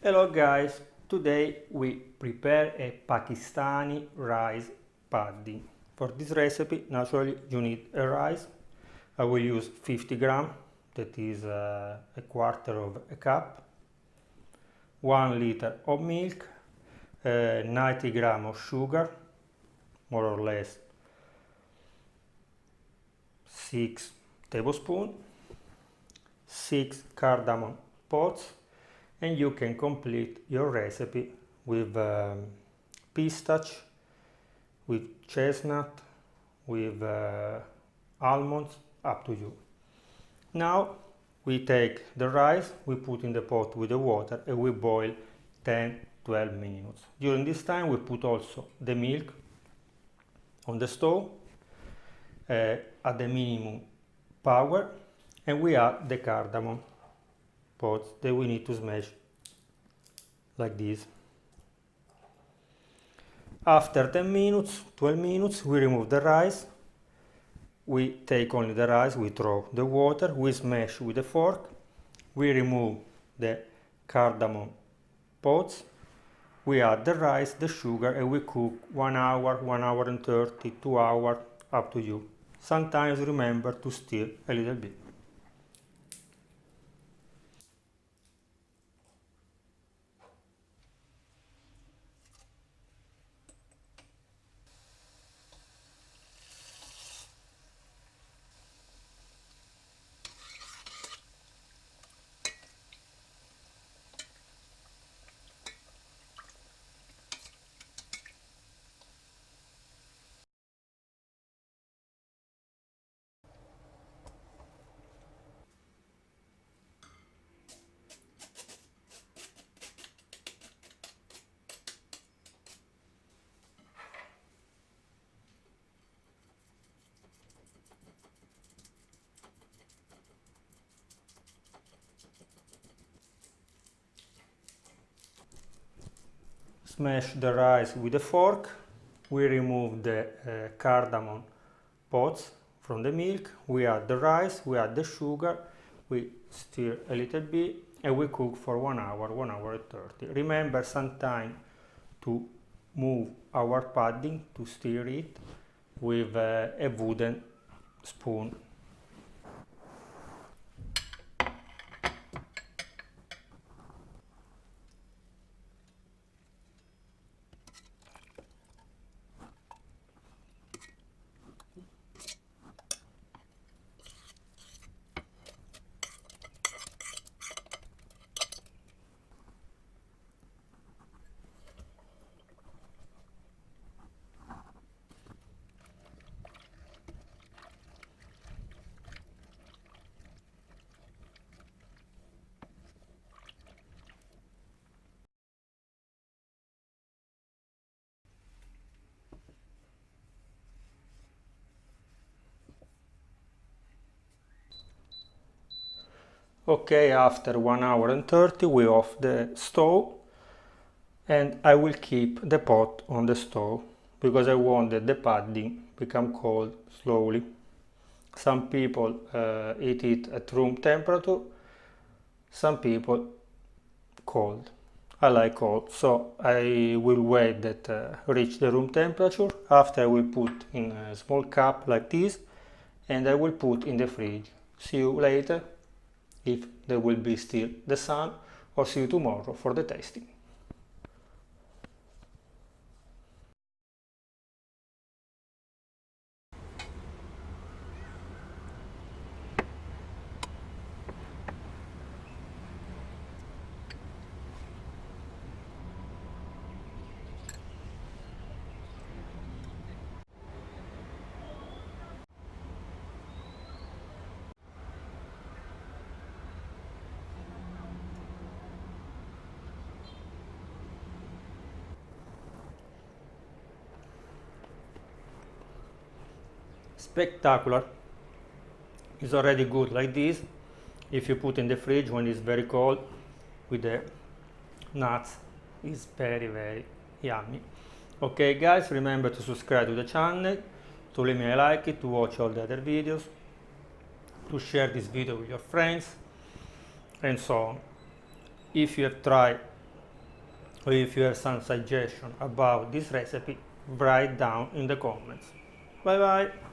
Hello guys, today we prepare a Pakistani rice pudding. For this recipe, naturally you need a rice. I will use 50 gram, that is a quarter of a cup, 1 liter of milk, 90 gram of sugar, more or less 6 tablespoons, 6 cardamom pods, and you can complete your recipe with pistachio, with chestnut, with almonds, up to you. Now we take the rice, we put in the pot with the water and we boil 10-12 minutes. During this time we put also the milk on the stove at the minimum power, and we add the cardamom pods that we need to smash like this. After 10 minutes, 12 minutes, we remove the rice. We take only the rice, we throw the water, we smash with a fork, we remove the cardamom pods, we add the rice, the sugar, and we cook 1 hour, 1 hour and 30, 2 hours, up to you. Sometimes remember to stir a little bit. Smash the rice with a fork, we remove the cardamom pods from the milk, we add the rice, we add the sugar, we stir a little bit and we cook for 1 hour, 1 hour and 30. Remember sometime to move our pudding, to stir it with a wooden spoon. Okay, after 1 hour and 30 we off the stove, and I will keep the pot on the stove because I want that the pudding become cold slowly. Some people eat it at room temperature, some people cold. I like cold, so I will wait that reach the room temperature. After I will put in a small cup like this, and I will put in the fridge. See you later, if there will be still the sun, or see you tomorrow for the tasting. Spectacular. It's already good like this. If you put in the fridge when it's very cold with the nuts, it's very yummy. Okay guys, remember to subscribe to the channel, to leave me a like it, to watch all the other videos, to share this video with your friends, and so on. If you have tried or if you have some suggestion about this recipe, write down in the comments. Bye bye!